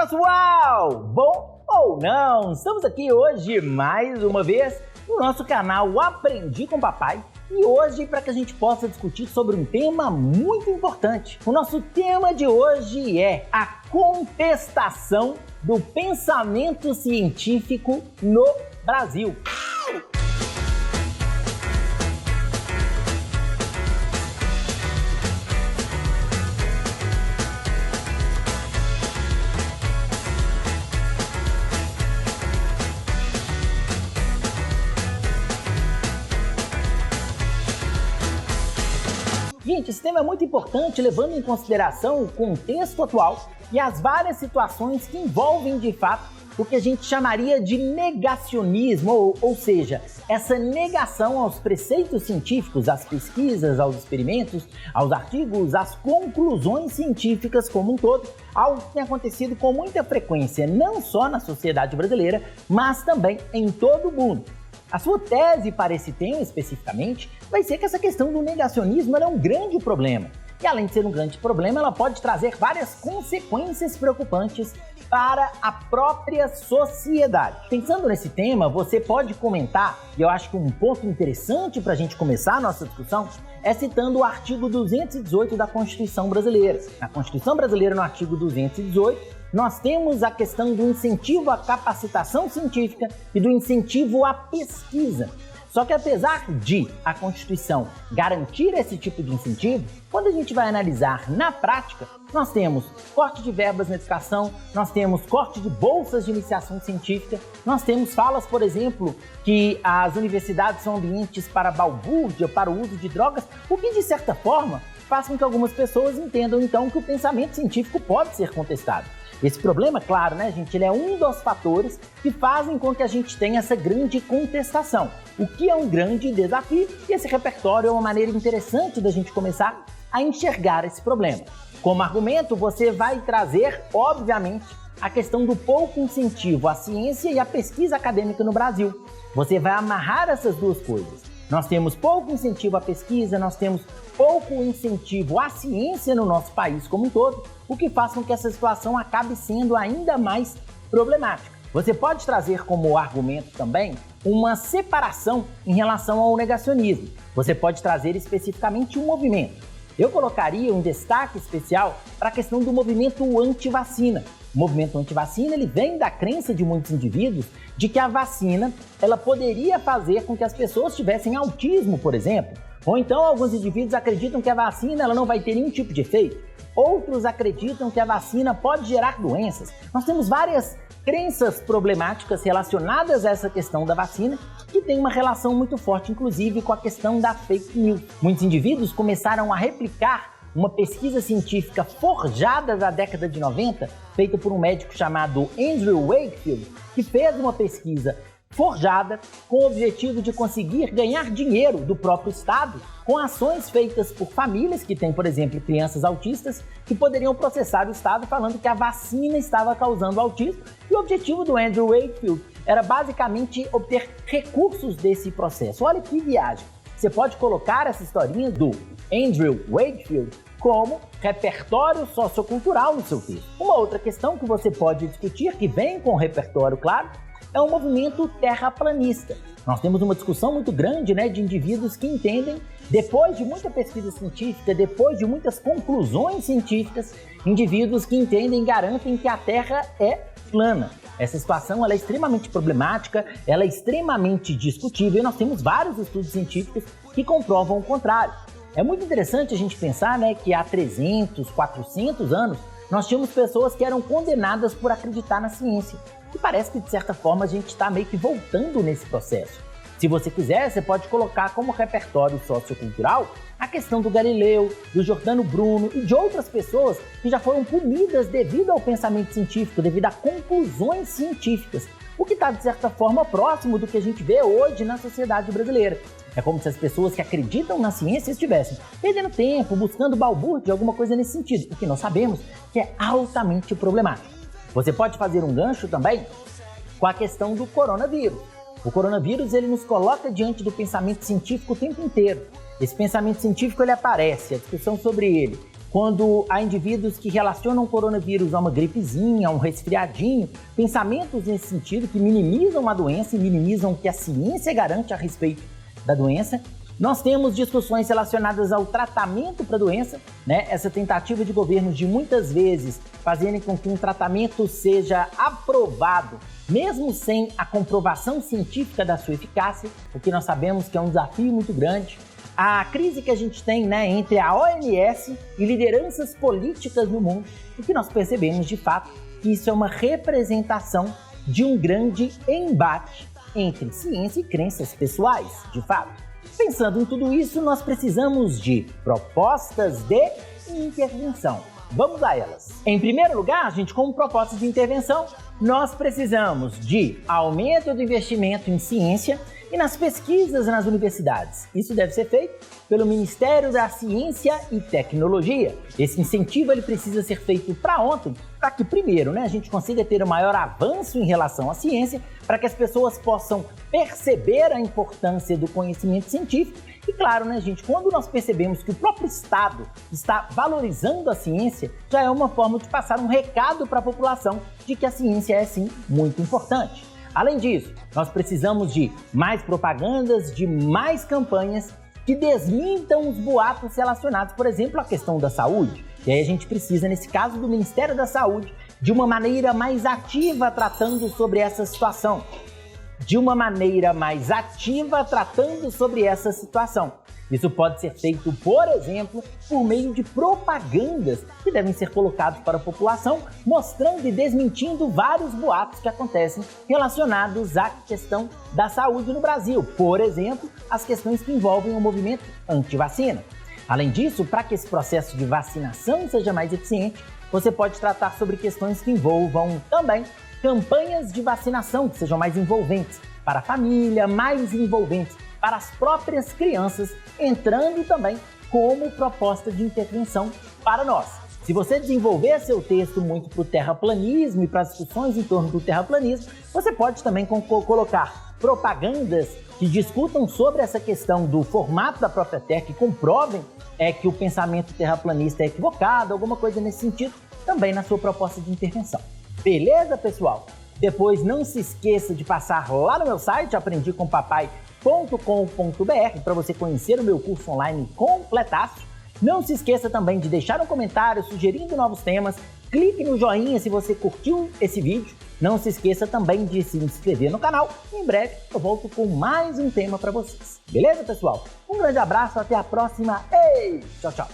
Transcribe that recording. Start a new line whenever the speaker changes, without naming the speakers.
pessoal! Bom ou não? Estamos aqui hoje mais uma vez no nosso canal Aprendi com Papai e hoje para que a gente possa discutir sobre um tema muito importante. O nosso tema de hoje é a contestação do pensamento científico no Brasil. Gente, esse tema é muito importante, levando em consideração o contexto atual e as várias situações que envolvem, de fato, o que a gente chamaria de negacionismo, ou seja, essa negação aos preceitos científicos, às pesquisas, aos experimentos, aos artigos, às conclusões científicas como um todo, algo que tem acontecido com muita frequência, não só na sociedade brasileira, mas também em todo o mundo. A sua tese para esse tema especificamente vai ser que essa questão do negacionismo é um grande problema. E além de ser um grande problema, ela pode trazer várias consequências preocupantes para a própria sociedade. Pensando nesse tema, você pode comentar, e eu acho que um ponto interessante para a gente começar a nossa discussão é citando o artigo 218 da Constituição Brasileira. Na Constituição Brasileira, no artigo 218, nós temos a questão do incentivo à capacitação científica e do incentivo à pesquisa. Só que apesar de a Constituição garantir esse tipo de incentivo, quando a gente vai analisar na prática, nós temos corte de verbas na educação, nós temos corte de bolsas de iniciação científica, nós temos falas, por exemplo, que as universidades são ambientes para balbúrdia, para o uso de drogas, o que de certa forma faz com que algumas pessoas entendam então que o pensamento científico pode ser contestado. Esse problema, claro, né, gente, ele é um dos fatores que fazem com que a gente tenha essa grande contestação, o que é um grande desafio, e esse repertório é uma maneira interessante da gente começar a enxergar esse problema. Como argumento, você vai trazer, obviamente, a questão do pouco incentivo à ciência e à pesquisa acadêmica no Brasil. Você vai amarrar essas duas coisas. Nós temos pouco incentivo à pesquisa, nós temos pouco incentivo à ciência no nosso país como um todo, o que faz com que essa situação acabe sendo ainda mais problemática. Você pode trazer como argumento também uma separação em relação ao negacionismo. Você pode trazer especificamente um movimento. Eu colocaria um destaque especial para a questão do movimento anti-vacina. O movimento anti-vacina, ele vem da crença de muitos indivíduos de que a vacina ela poderia fazer com que as pessoas tivessem autismo, por exemplo. Ou então alguns indivíduos acreditam que a vacina ela não vai ter nenhum tipo de efeito. Outros acreditam que a vacina pode gerar doenças. Nós temos várias crenças problemáticas relacionadas a essa questão da vacina que tem uma relação muito forte, inclusive, com a questão da fake news. Muitos indivíduos começaram a replicar uma pesquisa científica forjada da década de 90, feita por um médico chamado Andrew Wakefield, que fez uma pesquisa forjada com o objetivo de conseguir ganhar dinheiro do próprio Estado com ações feitas por famílias que têm, por exemplo, crianças autistas que poderiam processar o Estado falando que a vacina estava causando autismo, e o objetivo do Andrew Wakefield era basicamente obter recursos desse processo. Olha que viagem! Você pode colocar essa historinha do Andrew Wakefield como repertório sociocultural no seu texto. Uma outra questão que você pode discutir, que vem com o repertório, claro, é o movimento terraplanista. Nós temos uma discussão muito grande, né, de indivíduos que entendem, depois de muita pesquisa científica, depois de muitas conclusões científicas, indivíduos que entendem e garantem que a Terra é plana. Essa situação ela é extremamente problemática, ela é extremamente discutível e nós temos vários estudos científicos que comprovam o contrário. É muito interessante a gente pensar, né, que há 300, 400 anos nós tínhamos pessoas que eram condenadas por acreditar na ciência. E parece que, de certa forma, a gente está meio que voltando nesse processo. Se você quiser, você pode colocar como repertório sociocultural a questão do Galileu, do Giordano Bruno e de outras pessoas que já foram punidas devido ao pensamento científico, devido a conclusões científicas, o que está, de certa forma, próximo do que a gente vê hoje na sociedade brasileira. É como se as pessoas que acreditam na ciência estivessem perdendo tempo, buscando balbúrdia, alguma coisa nesse sentido, o que nós sabemos que é altamente problemático. Você pode fazer um gancho também com a questão do coronavírus. O coronavírus ele nos coloca diante do pensamento científico o tempo inteiro. Esse pensamento científico ele aparece, a discussão sobre ele quando há indivíduos que relacionam o coronavírus a uma gripezinha, a um resfriadinho, pensamentos nesse sentido que minimizam a doença e minimizam o que a ciência garante a respeito da doença. Nós temos discussões relacionadas ao tratamento para a doença, né? Essa tentativa de governos de muitas vezes fazerem com que um tratamento seja aprovado, mesmo sem a comprovação científica da sua eficácia, o que nós sabemos que é um desafio muito grande. A crise que a gente tem, né, entre a OMS e lideranças políticas no mundo, o que nós percebemos de fato que isso é uma representação de um grande embate entre ciência e crenças pessoais, de fato. Pensando em tudo isso, nós precisamos de propostas de intervenção. Vamos a elas. Em primeiro lugar, gente, como propostas de intervenção, nós precisamos de aumento do investimento em ciência e nas pesquisas nas universidades. Isso deve ser feito pelo Ministério da Ciência e Tecnologia. Esse incentivo ele precisa ser feito para ontem, para que primeiro, né, a gente consiga ter o maior avanço em relação à ciência, para que as pessoas possam perceber a importância do conhecimento científico. E claro, né, gente, quando nós percebemos que o próprio Estado está valorizando a ciência, já é uma forma de passar um recado para a população de que a ciência é sim muito importante. Além disso, nós precisamos de mais propagandas, de mais campanhas que desmintam os boatos relacionados, por exemplo, à questão da saúde. E aí a gente precisa, nesse caso do Ministério da Saúde, de uma maneira mais ativa tratando sobre essa situação. Isso pode ser feito, por exemplo, por meio de propagandas que devem ser colocadas para a população, mostrando e desmentindo vários boatos que acontecem relacionados à questão da saúde no Brasil. Por exemplo, as questões que envolvem o movimento anti-vacina. Além disso, para que esse processo de vacinação seja mais eficiente, você pode tratar sobre questões que envolvam também campanhas de vacinação que sejam mais envolventes para a família, mais envolventes para as próprias crianças, entrando também como proposta de intervenção para nós. Se você desenvolver seu texto muito para o terraplanismo e para as discussões em torno do terraplanismo, você pode também colocar propagandas que discutam sobre essa questão do formato da própria Terra, que comprovem que o pensamento terraplanista é equivocado, alguma coisa nesse sentido, também na sua proposta de intervenção. Beleza, pessoal? Depois não se esqueça de passar lá no meu site, aprendicompapai.com.br, para você conhecer o meu curso online completaço. Não se esqueça também de deixar um comentário sugerindo novos temas, clique no joinha se você curtiu esse vídeo. Não se esqueça também de se inscrever no canal. Em breve eu volto com mais um tema para vocês. Beleza, pessoal? Um grande abraço, até a próxima. Ei, tchau, tchau.